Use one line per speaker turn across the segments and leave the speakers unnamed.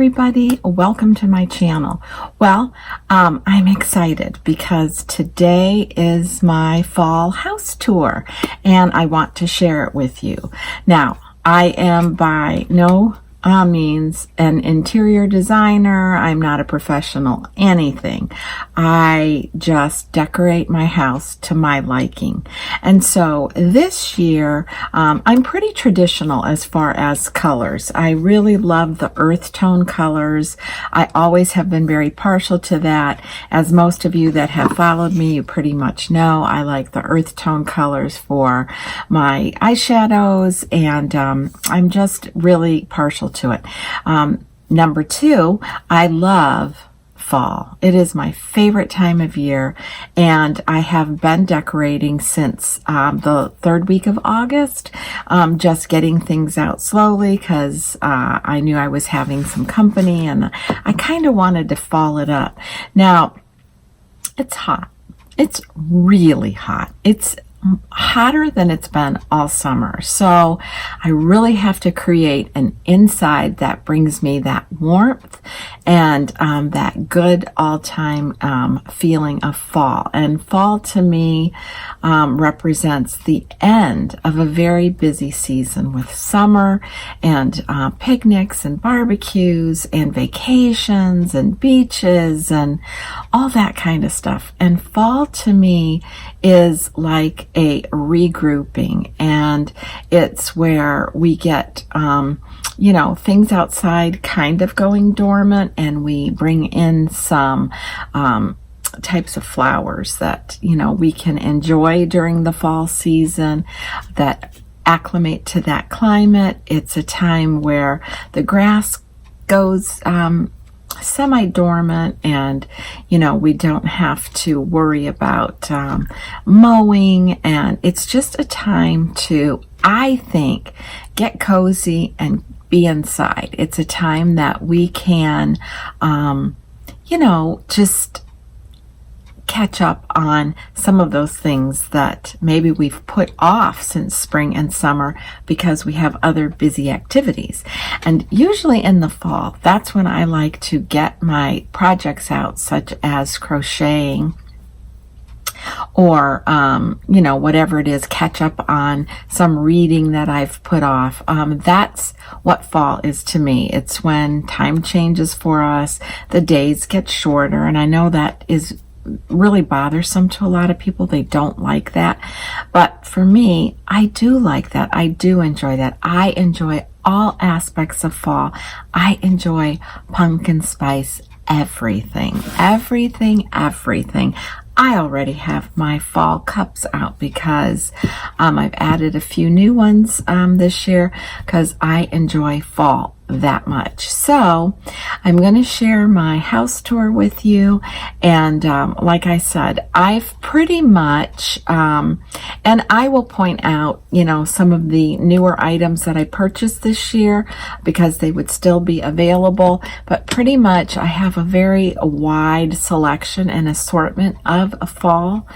everybody, welcome to my channel. Well, I'm excited because today is my fall house tour and I want to share it with you. Now, I am by no means an interior designer. I'm not a professional anything. I just decorate my house to my liking. And so this year, I'm pretty traditional as far as colors. I really love the earth tone colors. I always have been very partial to that. As most of you that have followed me, you pretty much know, I like the earth tone colors for my eyeshadows, and I'm just really partial to it. Number two, I love fall. It is my favorite time of year, and I have been decorating since the third week of August, just getting things out slowly because I knew I was having some company and I kind of wanted to fall it up. Now, it's hot. It's really hot. It's hotter than it's been all summer. So I really have to create an inside that brings me that warmth and that good all-time feeling of fall. And fall to me represents the end of a very busy season with summer and picnics and barbecues and vacations and beaches and all that kind of stuff. And fall to me is like a regrouping, and it's where we get things outside kind of going dormant, and we bring in some types of flowers that we can enjoy during the fall season that acclimate to that climate. It's a time where the grass goes semi-dormant, and we don't have to worry about mowing, and it's just a time to, I think, get cozy and be inside. It's a time that we can just catch up on some of those things that maybe we've put off since spring and summer because we have other busy activities. And usually in the fall, that's when I like to get my projects out, such as crocheting or whatever it is, catch up on some reading that I've put off. That's what fall is to me. It's when time changes for us, the days get shorter, and I know that is really bothersome to a lot of people. They don't like that, but for me, I do like that. I do enjoy that. I enjoy all aspects of fall. I enjoy pumpkin spice everything. I already have my fall cups out because I've added a few new ones this year because I enjoy fall that much. So I'm going to share my house tour with you, and like I said, I've pretty much and I will point out some of the newer items that I purchased this year because they would still be available, but pretty much I have a very wide selection and assortment of fall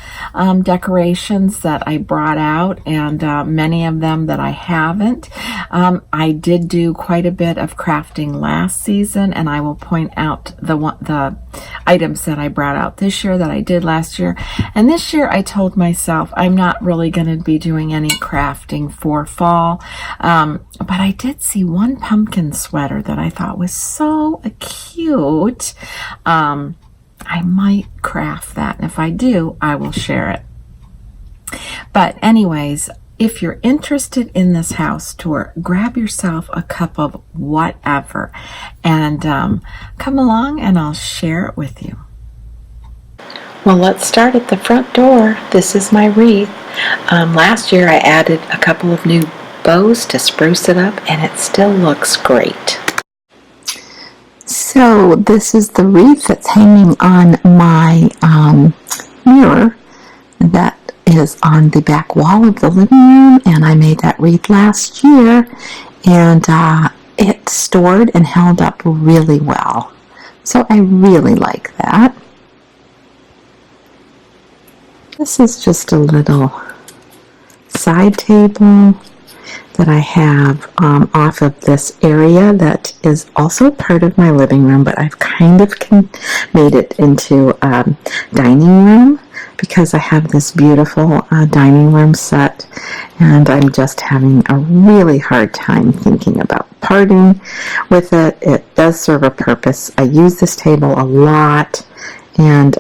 decorations that I brought out, and many of them that I haven't. I did do quite a bit of crafting last season, and I will point out the items that I brought out this year that I did last year. And this year I told myself I'm not really going to be doing any crafting for fall, but I did see one pumpkin sweater that I thought was so cute. I might craft that, and if I do, I will share it. But anyways, if you're interested in this house tour, grab yourself a cup of whatever and come along and I'll share it with you. Well, let's start at the front door. This is my wreath. Last year I added a couple of new bows to spruce it up, and it still looks great. So this is the wreath that's hanging on my mirror that is on the back wall of the living room, and I made that wreath last year, and it stored and held up really well. So I really like that. This is just a little side table. that I have off of this area that is also part of my living room, but I've kind of made it into a dining room because I have this beautiful dining room set, and I'm just having a really hard time thinking about parting with it. It does serve a purpose. I use this table a lot, and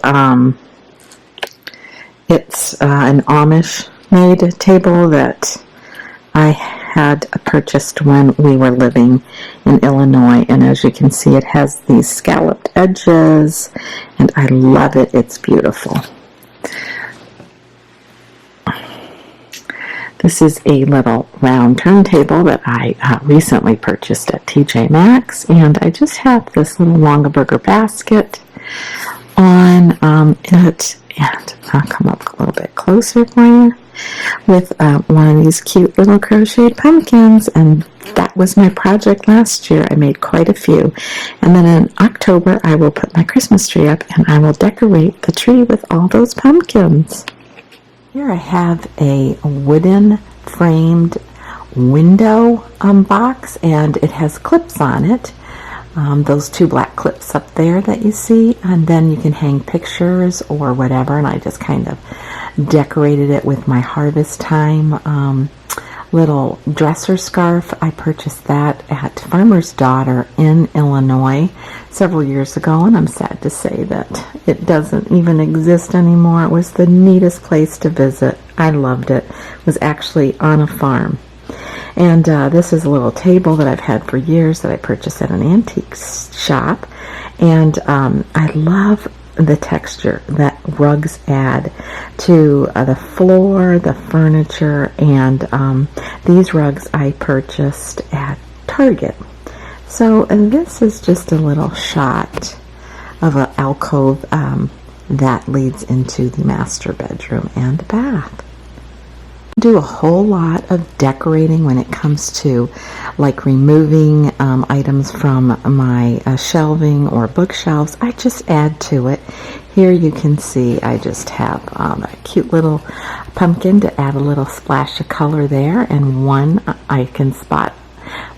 it's an Amish made table that I had purchased when we were living in Illinois, and as you can see, it has these scalloped edges, and I love it. It's beautiful. This is a little round turntable that I recently purchased at TJ Maxx, and I just have this little Longaberger basket on it, and I'll come up a little bit closer for you, with one of these cute little crocheted pumpkins, and that was my project last year. I made quite a few, and then in October I will put my Christmas tree up and I will decorate the tree with all those pumpkins. Here I have a wooden framed window box, and it has clips on it. Those two black clips up there that you see, and then you can hang pictures or whatever, and I just kind of decorated it with my harvest time little dresser scarf. I purchased that at Farmer's Daughter in Illinois several years ago, and I'm sad to say that it doesn't even exist anymore. It was the neatest place to visit. I loved it. It was actually on a farm. And this is a little table that I've had for years that I purchased at an antique shop, and I love the texture that rugs add to the floor, the furniture, and these rugs I purchased at Target. So, and this is just a little shot of an alcove that leads into the master bedroom and bath. Do a whole lot of decorating when it comes to like removing items from my shelving or bookshelves. I just add to it. Here you can see I just have a cute little pumpkin to add a little splash of color there, and one I can spot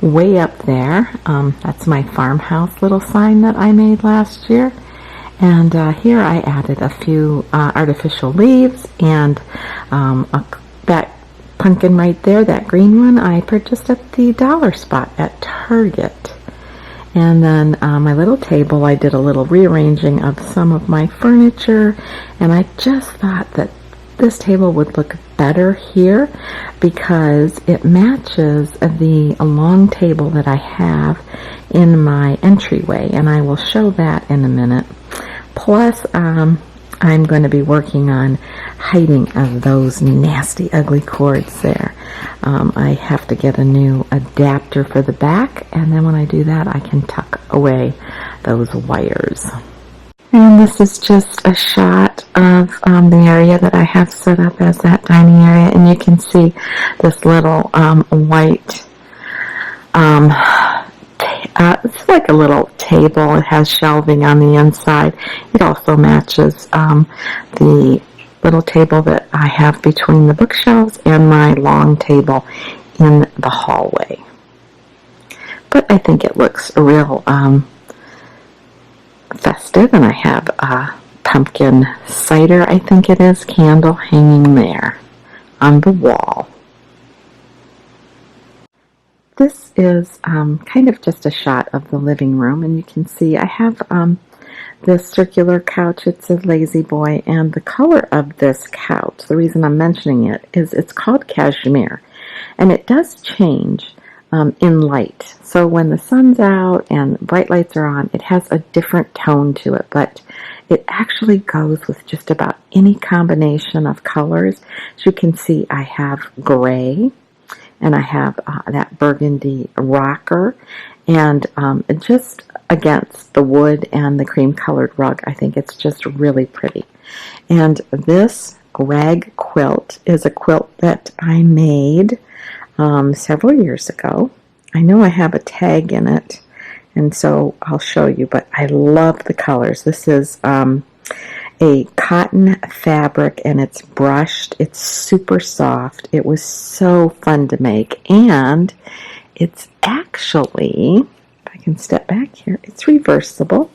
way up there. That's my farmhouse little sign that I made last year. And here I added a few artificial leaves, and that pumpkin right there, that green one, I purchased at the dollar spot at Target. And then my little table, I did a little rearranging of some of my furniture, and I just thought that this table would look better here because it matches the long table that I have in my entryway, and I will show that in a minute. Plus, I'm going to be working on hiding those nasty, ugly cords there. I have to get a new adapter for the back, and then when I do that, I can tuck away those wires. And this is just a shot of the area that I have set up as that dining area, and you can see this little white it's like a little table. It has shelving on the inside. It also matches the little table that I have between the bookshelves and my long table in the hallway. But I think it looks real festive, and I have a pumpkin cider, I think it is, candle hanging there on the wall. This is kind of just a shot of the living room, and you can see I have this circular couch. It's a lazy boy, and the color of this couch, the reason I'm mentioning it, is it's called cashmere, and it does change in light. So when the sun's out and bright lights are on, it has a different tone to it, but it actually goes with just about any combination of colors. As you can see, I have gray, and I have that burgundy rocker, and just against the wood and the cream colored rug, I think it's just really pretty. And this rag quilt is a quilt that I made several years ago. I know I have a tag in it, and so I'll show you, but I love the colors. This is a cotton fabric, and it's brushed. It's super soft. It was so fun to make, and it's actually, if I can step back here, it's reversible.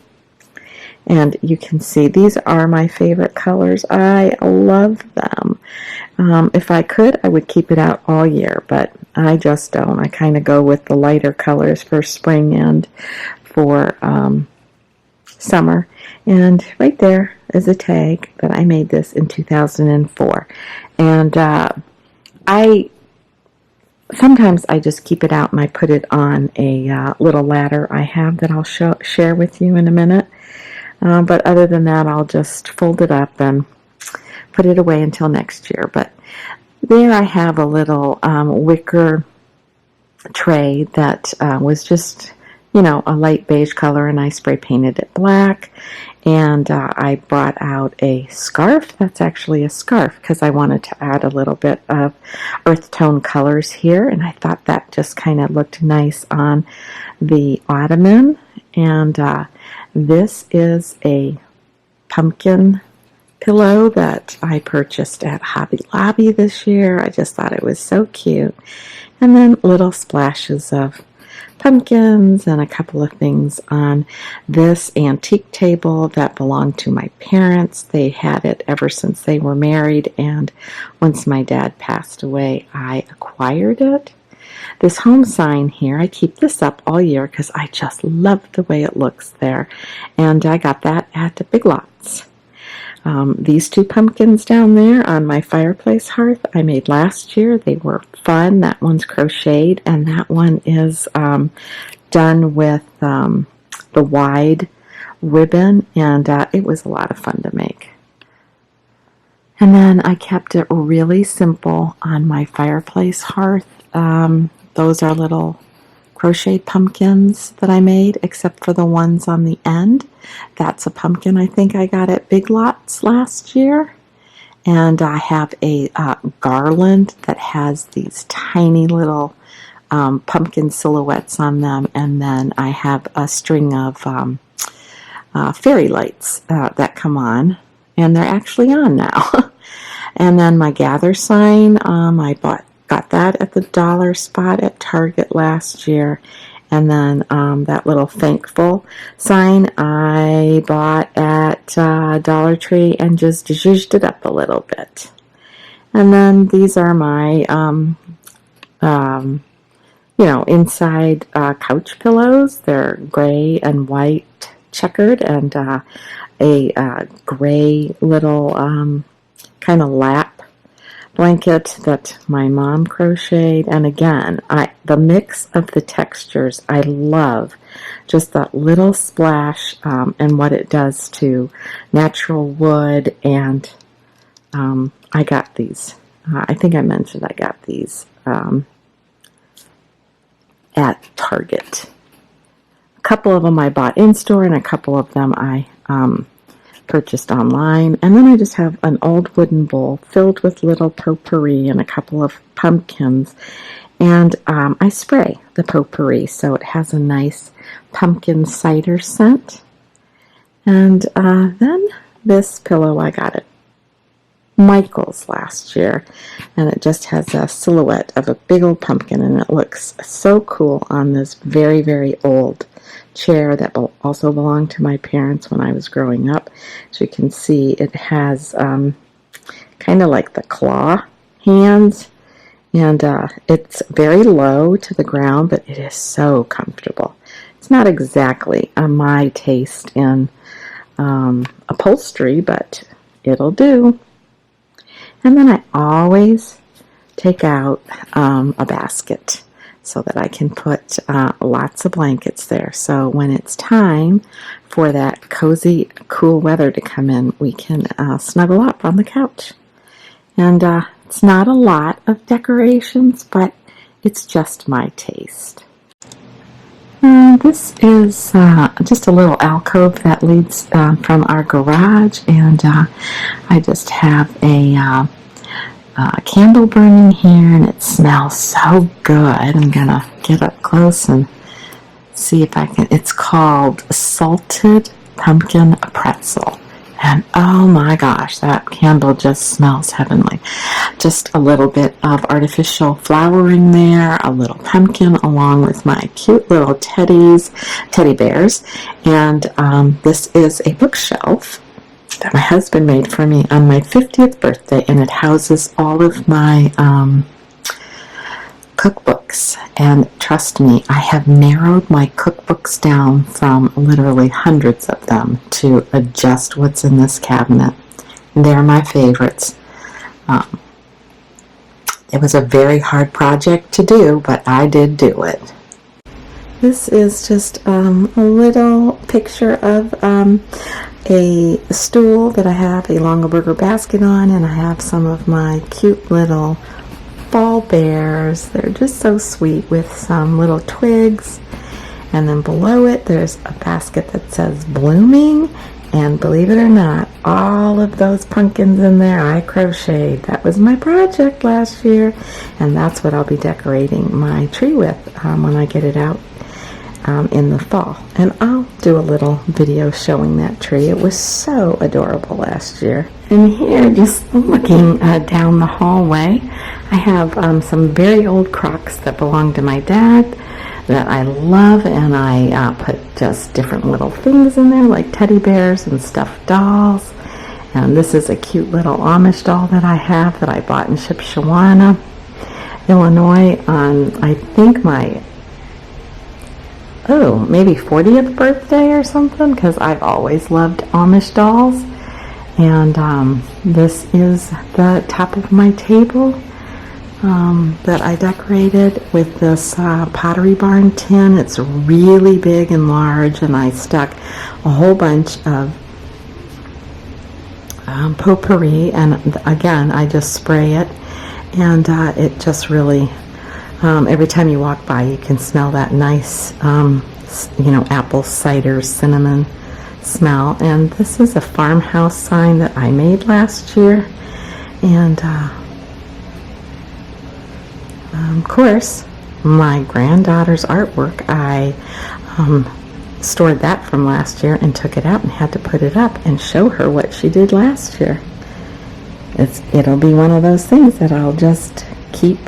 And you can see these are my favorite colors. I love them. If I could, I would keep it out all year, but I just don't. I kind of go with the lighter colors for spring and for summer. And right there is a tag that I made this in 2004. And sometimes I just keep it out and I put it on a little ladder I have that I'll share with you in a minute. But other than that, I'll just fold it up and put it away until next year. But there I have a little wicker tray that was just, a light beige color, and I spray painted it black. And I brought out a scarf. That's actually a scarf because I wanted to add a little bit of earth tone colors here, and I thought that just kind of looked nice on the ottoman. And this is a pumpkin pillow that I purchased at Hobby Lobby this year. I just thought it was so cute. And then little splashes of pumpkins and a couple of things on this antique table that belonged to my parents. They had it ever since they were married, and once my dad passed away, I acquired it. This home sign here, I keep this up all year because I just love the way it looks there. And I got that at the Big Lots. These two pumpkins down there on my fireplace hearth I made last year. They were fun. That one's crocheted, and that one is done with the wide ribbon, and it was a lot of fun to make. And then I kept it really simple on my fireplace hearth. Those are little crocheted pumpkins that I made, except for the ones on the end. That's a pumpkin I think I got at Big Lots last year. And I have a garland that has these tiny little pumpkin silhouettes on them. And then I have a string of fairy lights that come on. And they're actually on now. And then my gather sign, I got that at the dollar spot at Target last year. And then that little thankful sign I bought at Dollar Tree and just zhuzhed it up a little bit. And then these are my, inside couch pillows. They're gray and white checkered, and a gray little kind of lap blanket that my mom crocheted. And again, the mix of the textures, I love just that little splash and what it does to natural wood. And I got these. I think I mentioned I got these at Target. A couple of them I bought in store, and a couple of them I purchased online. And then I just have an old wooden bowl filled with little potpourri and a couple of pumpkins, and I spray the potpourri so it has a nice pumpkin cider scent. And then this pillow I got at Michael's last year, and it just has a silhouette of a big old pumpkin, and it looks so cool on this very, very old chair that also belonged to my parents when I was growing up. As you can see, it has kind of like the claw hands, and it's very low to the ground, but it is so comfortable. It's not exactly my taste in upholstery, but it'll do. And then I always take out a basket so that I can put lots of blankets there. So when it's time for that cozy, cool weather to come in, we can snuggle up on the couch. And it's not a lot of decorations, but it's just my taste. This is just a little alcove that leads from our garage, and I just have a candle burning here, and it smells so good. I'm gonna get up close and see if I can. It's called salted pumpkin pretzel, And oh my gosh, that candle just smells heavenly. Just a little bit of artificial flowering there, a little pumpkin along with my cute little teddy bears. And this is a bookshelf that my husband made for me on my 50th birthday, and it houses all of my cookbooks. And trust me, I have narrowed my cookbooks down from literally hundreds of them to just what's in this cabinet. They're my favorites. It was a very hard project to do, but I did do it. This is just a little picture of a stool that I have a Longaberger basket on, and I have some of my cute little fall bears. They're just so sweet with some little twigs. And then below it there's a basket that says blooming, and believe it or not, all of those pumpkins in there I crocheted. That was my project last year, and that's what I'll be decorating my tree with when I get it out in the fall. And I'll do a little video showing that tree. It was so adorable last year. And here, just looking down the hallway, I have some very old Crocs that belong to my dad that I love, and I put just different little things in there like teddy bears and stuffed dolls. And this is a cute little Amish doll that I have that I bought in Shipshewana, Illinois on, I think, my maybe 40th birthday or something, because I've always loved Amish dolls. And this is the top of my table that I decorated with this Pottery Barn tin. It's really big and large, and I stuck a whole bunch of potpourri, and again I just spray it, and it just really every time you walk by you can smell that nice apple cider cinnamon smell. And this is a farmhouse sign that I made last year, and of course my granddaughter's artwork, I stored that from last year and took it out and had to put it up and show her what she did last year. It'll be one of those things that I'll just keep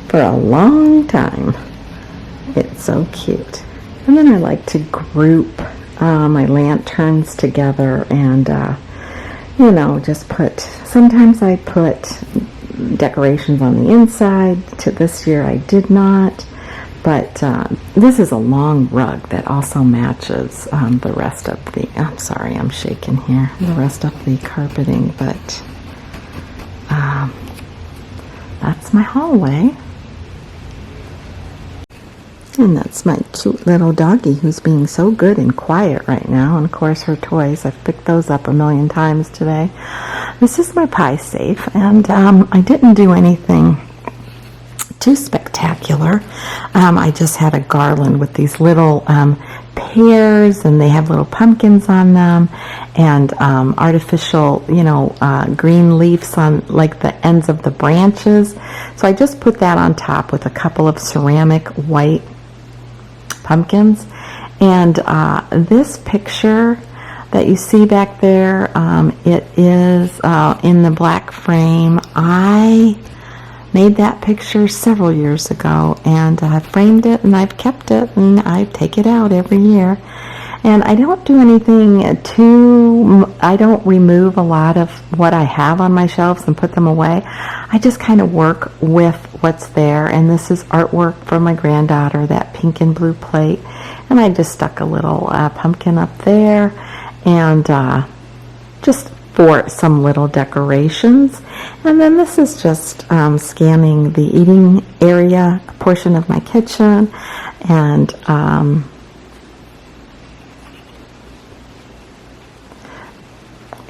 for a long time. It's so cute. And then I like to group my lanterns together, and just sometimes I put decorations on the inside. This year I did not, but this is a long rug that also matches the rest of the, I'm sorry, I'm shaking here, the rest of the carpeting, but that's my hallway. And that's my cute little doggie who's being so good and quiet right now. And of course her toys, I've picked those up a million times today. This is my pie safe, and I didn't do anything too spectacular. I just had a garland with these little pears, and they have little pumpkins on them, and artificial, green leaves on like the ends of the branches. So I just put that on top with a couple of ceramic white pumpkins. And this picture that you see back there, it is in the black frame. I made that picture several years ago, and I framed it, and I've kept it, and I take it out every year. And I don't do anything I don't remove a lot of what I have on my shelves and put them away. I just kind of work with what's there. And this is artwork from my granddaughter, that pink and blue plate. And I just stuck a little pumpkin up there, and just for some little decorations. And then this is just scanning the eating area portion of my kitchen.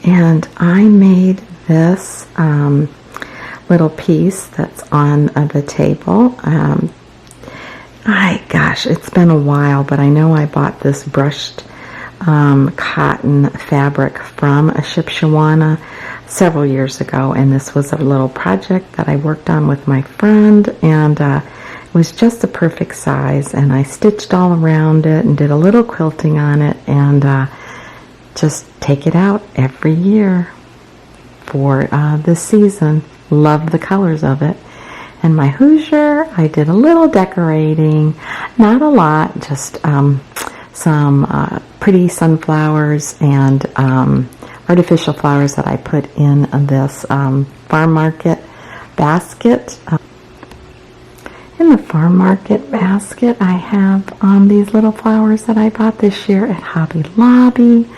And I made this little piece that's on the table. Gosh, it's been a while, but I know I bought this brushed cotton fabric from a Shipshewana several years ago, and this was a little project that I worked on with my friend, and it was just the perfect size, and I stitched all around it and did a little quilting on it, and just take it out every year for this season. Love the colors of it. And my Hoosier, I did a little decorating, not a lot, just some pretty sunflowers and artificial flowers that I put in this farm market basket. In the farm market basket, I have these little flowers that I bought this year at Hobby Lobby.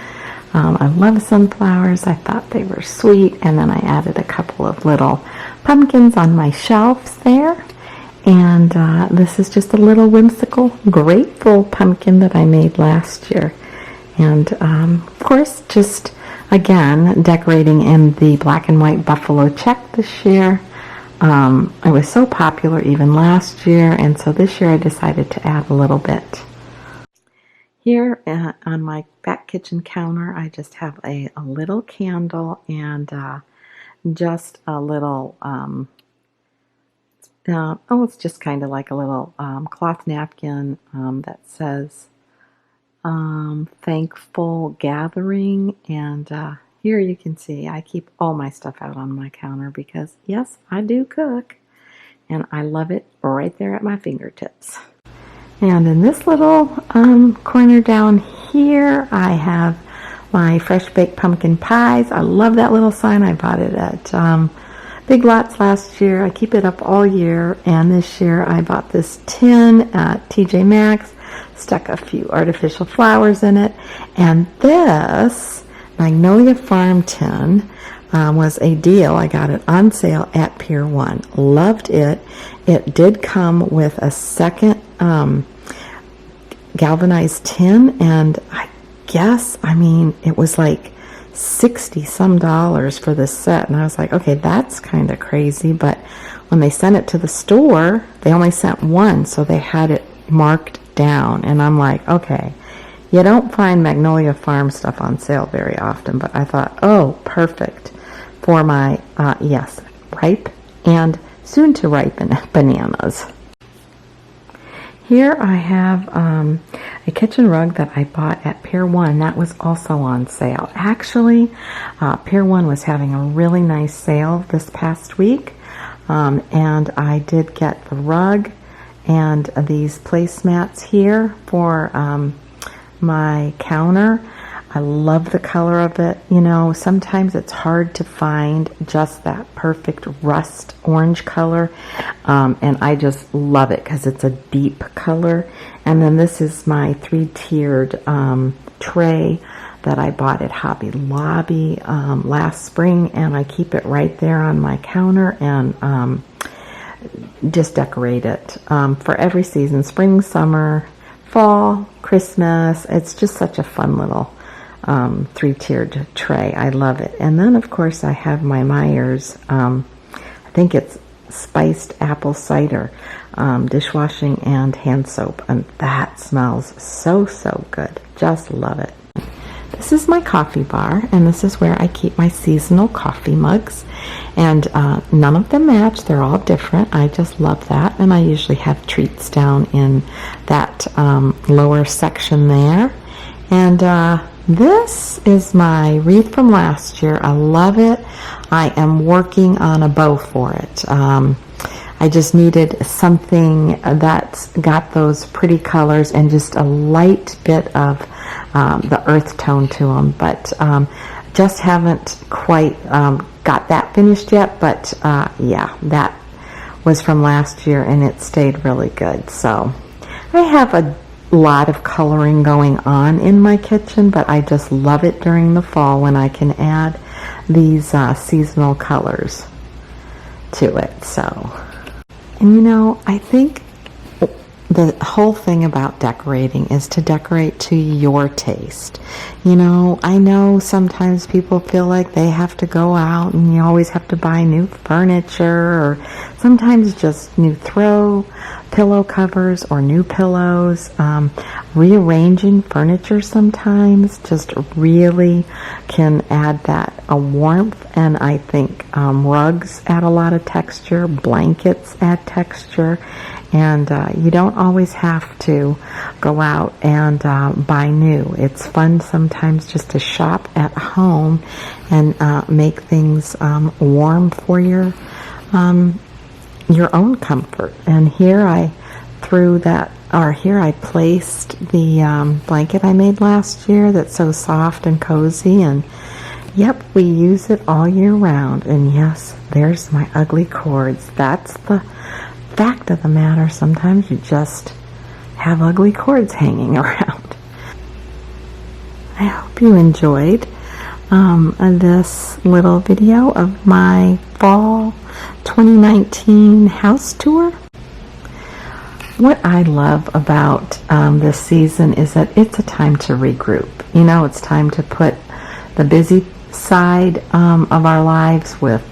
I love sunflowers. I thought they were sweet, and then I added a couple of little pumpkins on my shelves there. And this is just a little whimsical, grateful pumpkin that I made last year. And of course, just again decorating in the black and white buffalo check this year. It was so popular even last year, and so this year I decided to add a little bit. Here on my back kitchen counter, I just have a little candle and just a little, it's just kind of like a little cloth napkin that says Thankful Gathering. And here you can see I keep all my stuff out on my counter because, yes, I do cook, and I love it right there at my fingertips. And in this little corner down here, I have my fresh baked pumpkin pies. I love that little sign. I bought it at Big Lots last year. I keep it up all year, and this year I bought this tin at TJ Maxx, stuck a few artificial flowers in it, and this Magnolia Farm tin was a deal. I got it on sale at Pier 1. Loved it. It did come with a second galvanized tin, and I mean, it was like $60 some for this set, and I was like, okay, that's kind of crazy. But when they sent it to the store, they only sent one, so they had it marked down, and I'm like, okay, you don't find Magnolia Farm stuff on sale very often, but I thought, oh, perfect for my yes, ripe and soon to ripen bananas. Here I have a kitchen rug that I bought at Pier 1. That was also on sale. Actually, Pier 1 was having a really nice sale this past week, and I did get the rug and these placemats here for my counter. I love the color of it. You know, sometimes it's hard to find just that perfect rust orange color, and I just love it because it's a deep color. And then this is my 3-tiered tray that I bought at Hobby Lobby last spring, and I keep it right there on my counter and just decorate it for every season: spring, summer, fall, Christmas. It's just such a fun little 3-tiered tray. I love it. And then of course I have my Myers, I think it's spiced apple cider dishwashing and hand soap, and that smells so good. Just love it. This is my coffee bar, and this is where I keep my seasonal coffee mugs, and none of them match. They're all different. I just love that, and I usually have treats down in that lower section there. And this is my wreath from last year. I love it. I am working on a bow for it. I just needed something that's got those pretty colors and just a light bit of the earth tone to them, but just haven't quite got that finished yet. But yeah, that was from last year, and it stayed really good. So I have a lot of coloring going on in my kitchen, but I just love it during the fall when I can add these seasonal colors to it. So, and you know, I think the whole thing about decorating is to decorate to your taste. You know, I know sometimes people feel like they have to go out and you always have to buy new furniture, or sometimes just new throw pillow covers or new pillows. Rearranging furniture sometimes just really can add that a warmth, and I think rugs add a lot of texture, blankets add texture, and you don't always have to go out and buy new. It's fun sometimes just to shop at home and make things warm for your own comfort. And here I placed the blanket I made last year that's so soft and cozy, and yep, we use it all year round. And yes, there's my ugly cords. That's the fact of the matter. Sometimes you just have ugly cords hanging around. I hope you enjoyed this little video of my fall 2019 house tour. What I love about this season is that it's a time to regroup. You know, it's time to put the busy side of our lives with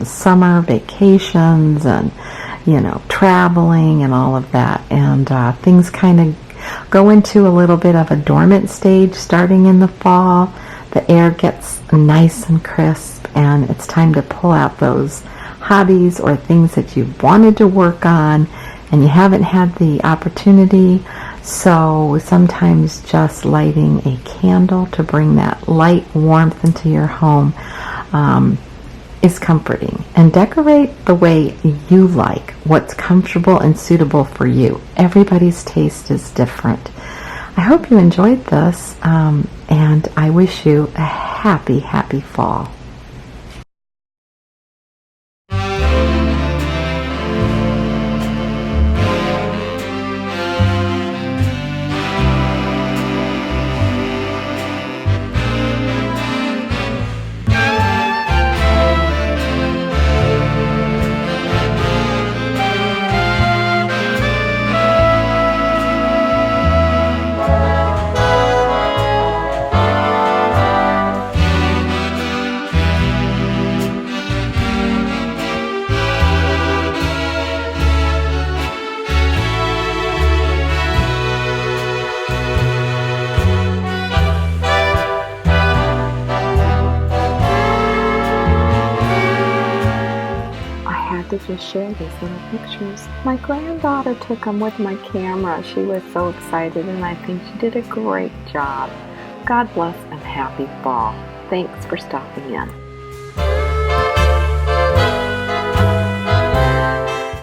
summer vacations and, you know, traveling and all of that. And things kind of go into a little bit of a dormant stage starting in the fall. The air gets nice and crisp, and it's time to pull out those hobbies or things that you've wanted to work on and you haven't had the opportunity. So sometimes just lighting a candle to bring that light warmth into your home is comforting. And decorate the way you like, what's comfortable and suitable for you. Everybody's taste is different. I hope you enjoyed this, and I wish you a happy, happy fall. To just share these little pictures. My granddaughter took them with my camera. She was so excited, and I think she did a great job. God bless and happy fall. Thanks for stopping in.